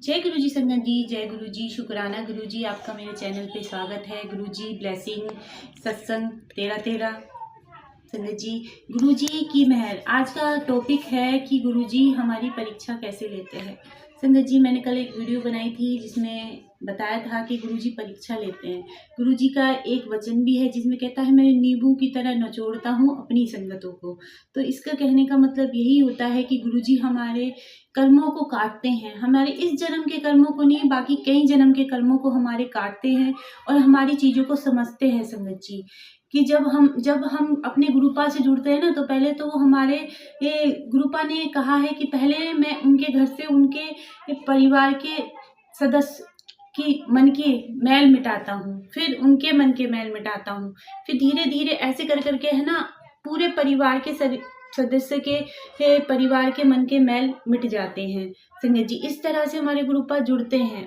जय गुरु जी संगत जी, जय गुरु जी, शुक्राना गुरु जी, आपका मेरे चैनल पे स्वागत है। गुरु जी ब्लेसिंग सत्संग 13-13 संगत जी, गुरु जी की मेहर। आज का टॉपिक है कि गुरु जी हमारी परीक्षा कैसे लेते हैं। संगत जी, मैंने कल एक वीडियो बनाई थी जिसमें बताया था कि गुरु जी परीक्षा लेते हैं। गुरु जी का एक वचन भी है जिसमें कहता है, मैं नींबू की तरह नचोड़ता हूँ अपनी संगतों को। तो इसका कहने का मतलब यही होता है कि गुरु जी हमारे कर्मों को काटते हैं, हमारे इस जन्म के कर्मों को नहीं, बाकी कई जन्म के कर्मों को हमारे काटते हैं और हमारी चीज़ों को समझते हैं संगत जी। कि जब हम अपने गुरुपा से जुड़ते हैं ना, तो पहले तो वो हमारे ये गुरुपा ने कहा है कि पहले मैं उनके घर से उनके परिवार के सदस्य की मन की मैल मिटाता हूँ, फिर उनके मन के मैल मिटाता हूँ, फिर धीरे धीरे ऐसे कर करके है ना पूरे परिवार के सदस्य के परिवार के मन के मैल मिट जाते हैं संगत जी। इस तरह से हमारे गुरुपा जुड़ते हैं,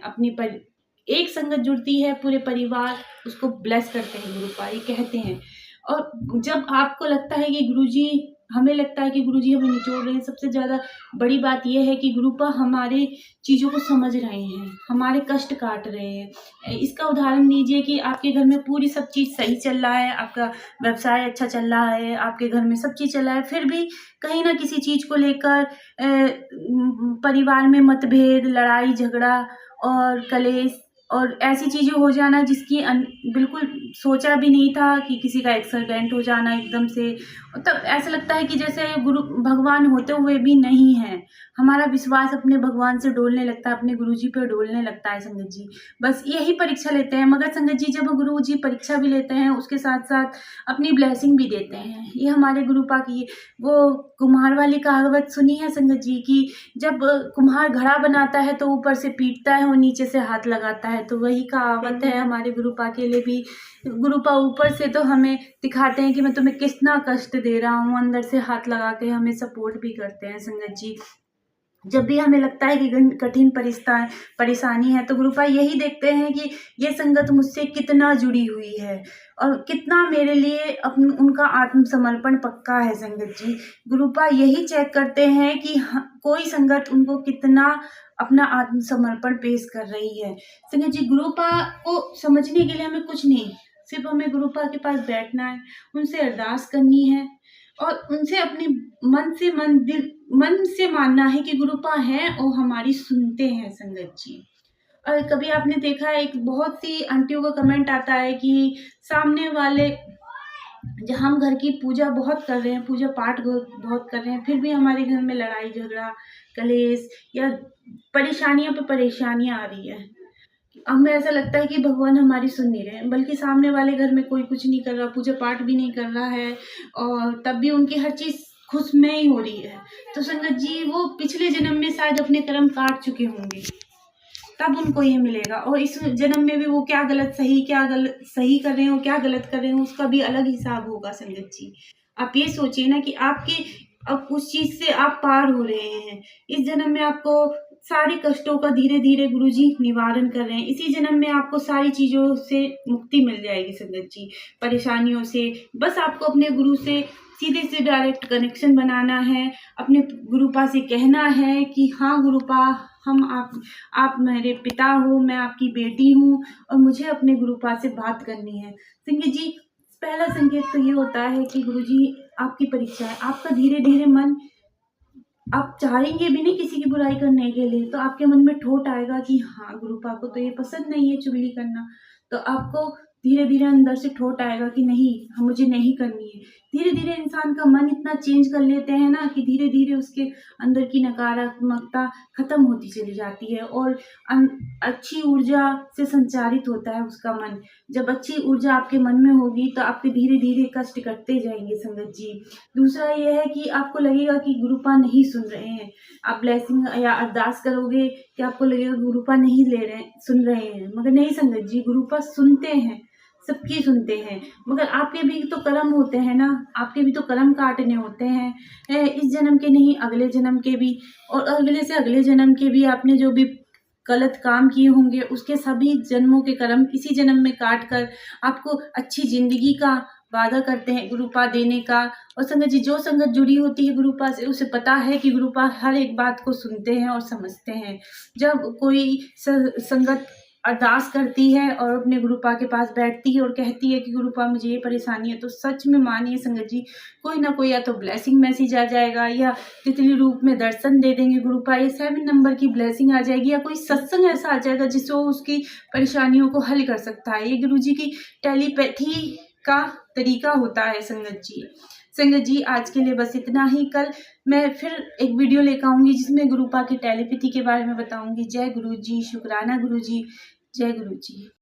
एक संगत जुड़ती है, पूरे परिवार उसको ब्लेस करते हैं, गुरुपा ये कहते हैं। और जब आपको लगता है कि गुरुजी, हमें लगता है कि गुरुजी हमें निचोड़ रहे हैं, सबसे ज़्यादा बड़ी बात यह है कि गुरुपा हमारे चीज़ों को समझ रहे हैं, हमारे कष्ट काट रहे हैं। इसका उदाहरण लीजिए कि आपके घर में पूरी सब चीज़ सही चल रहा है, आपका व्यवसाय अच्छा चल रहा है, आपके घर में सब चीज़ चल रहा है, फिर भी कहीं ना किसी चीज़ को लेकर परिवार में मतभेद, लड़ाई झगड़ा और कलेश और ऐसी चीज़ें हो जाना जिसकी बिल्कुल सोचा भी नहीं था, कि किसी का एक्सीडेंट हो जाना एकदम से। तब ऐसा लगता है कि जैसे गुरु भगवान होते हुए भी नहीं हैं। हमारा विश्वास अपने भगवान से डोलने लगता है, अपने गुरुजी पे डोलने लगता है संगत जी। बस यही परीक्षा लेते हैं, मगर संगत जी जब गुरुजी परीक्षा भी लेते हैं, उसके साथ साथ अपनी ब्लेसिंग भी देते हैं। ये हमारे गुरुपा की वो कुम्हार वाली कहावत सुनी है संगत जी की, जब कुम्हार घड़ा बनाता है तो ऊपर से पीटता है और नीचे से हाथ लगाता है, तो वही कहावत है हमारे गुरुपा के लिए भी। गुरुपा ऊपर से तो हमें दिखाते हैं कि मैं तुम्हें कितना कष्ट दे रहा हूँ, अंदर से हाथ लगा के हमें सपोर्ट भी करते हैं संगत जी। जब भी हमें लगता है कि कठिन परेशानी है, तो गुरुपा यही देखते हैं कि ये संगत मुझसे कितना जुड़ी हुई है और कितना मेरे लिए उनका आत्मसमर्पण पक्का है संगत जी। गुरुपा यही चेक करते हैं कि कोई संगत उनको कितना अपना आत्मसमर्पण पेश कर रही है संगत जी। गुरुपा को समझने के लिए हमें कुछ नहीं, सिर्फ हमें गुरुपा के पास बैठना है, उनसे अरदास करनी है और उनसे अपने मन से मानना है कि गुरुपा है और हमारी सुनते हैं संगत जी। और कभी आपने देखा है, एक बहुत सी आंटियों का कमेंट आता है कि सामने वाले, जब हम घर की पूजा बहुत कर रहे हैं, पूजा पाठ बहुत कर रहे हैं, फिर भी हमारे घर में लड़ाई झगड़ा कलेश या परेशानियों पे परेशानियां आ रही है। हमें ऐसा लगता है कि भगवान हमारी सुन नहीं रहे हैं, बल्कि सामने वाले घर में कोई कुछ नहीं कर रहा, पूजा पाठ भी नहीं कर रहा है और तब भी उनकी हर चीज़ खुश में ही हो रही है। तो संगत जी वो पिछले जन्म में शायद अपने कर्म काट चुके होंगे, तब उनको ये मिलेगा। और इस जन्म में भी वो क्या गलत सही कर रहे हो, क्या गलत कर रहे हो, उसका भी अलग हिसाब होगा संगत जी। आप ये सोचिए ना कि आपके अब उस चीज से आप पार हो रहे हैं। इस जन्म में आपको सारे कष्टों का धीरे धीरे गुरुजी निवारण कर रहे हैं। इसी जन्म में आपको सारी चीजों से मुक्ति मिल जाएगी संगत जी, परेशानियों से। बस आपको अपने गुरु से सीधे से डायरेक्ट कनेक्शन बनाना है, अपने गुरुपा से कहना है कि हाँ गुरुपा, आप मेरे पिता हो, मैं आपकी बेटी हूँ और मुझे अपने गुरुपा से बात करनी है संगत जी। पहला संकेत तो ये होता है कि गुरुजी आपकी परीक्षा है। आपका धीरे धीरे मन, आप चाहेंगे भी नहीं किसी की बुराई करने के लिए, तो आपके मन में ठोट आएगा कि हाँ गुरुपा को तो ये पसंद नहीं है चुगली करना, तो आपको धीरे धीरे अंदर से ठोट आएगा कि नहीं, मुझे नहीं करनी है। धीरे धीरे इंसान का मन इतना चेंज कर लेते हैं ना कि धीरे धीरे उसके अंदर की नकारात्मकता खत्म होती चली जाती है और अच्छी ऊर्जा से संचारित होता है उसका मन। जब अच्छी ऊर्जा आपके मन में होगी तो आपके धीरे धीरे कष्ट कटते जाएंगे संगत जी। दूसरा ये है कि आपको लगेगा कि गुरुपा नहीं सुन रहे हैं, आप ब्लेसिंग या अरदास करोगे कि आपको लगेगा गुरुपा नहीं ले रहे सुन रहे हैं, मगर नहीं संगत जी, गुरुपा सुनते हैं, सबकी सुनते हैं। मगर आपके भी तो कर्म होते हैं ना, आपके भी तो कर्म काटने होते हैं, इस जन्म के नहीं अगले जन्म के भी, और अगले से अगले जन्म के भी। आपने जो भी गलत काम किए होंगे उसके सभी जन्मों के कर्म इसी जन्म में काट कर आपको अच्छी जिंदगी का वादा करते हैं गुरुपा देने का। और संगत जी, जो संगत जुड़ी होती है गुरुपा से, उसे पता है कि गुरुपा हर एक बात को सुनते हैं और समझते हैं। जब कोई संगत अरदास करती है और अपने गुरुपा के पास बैठती है और कहती है कि गुरुपा मुझे ये परेशानी है, तो सच में मानिए संगत जी, कोई ना कोई या तो ब्लेसिंग मैसेज आ जाएगा, या तितली रूप में दर्शन दे देंगे गुरुपा, या 7 नंबर की ब्लेसिंग आ जाएगी, या कोई सत्संग ऐसा आ जाएगा जिससे वो उसकी परेशानियों को हल कर सकता है। ये गुरुजी की टेलीपैथी का तरीका होता है संगत जी। संगत जी, आज के लिए बस इतना ही। कल मैं फिर एक वीडियो लेकर आऊंगी जिसमें गुरुपा की टेलीपैथी के बारे में बताऊंगी। जय गुरु जी, शुक्राना गुरु जी, जय गुरु जी।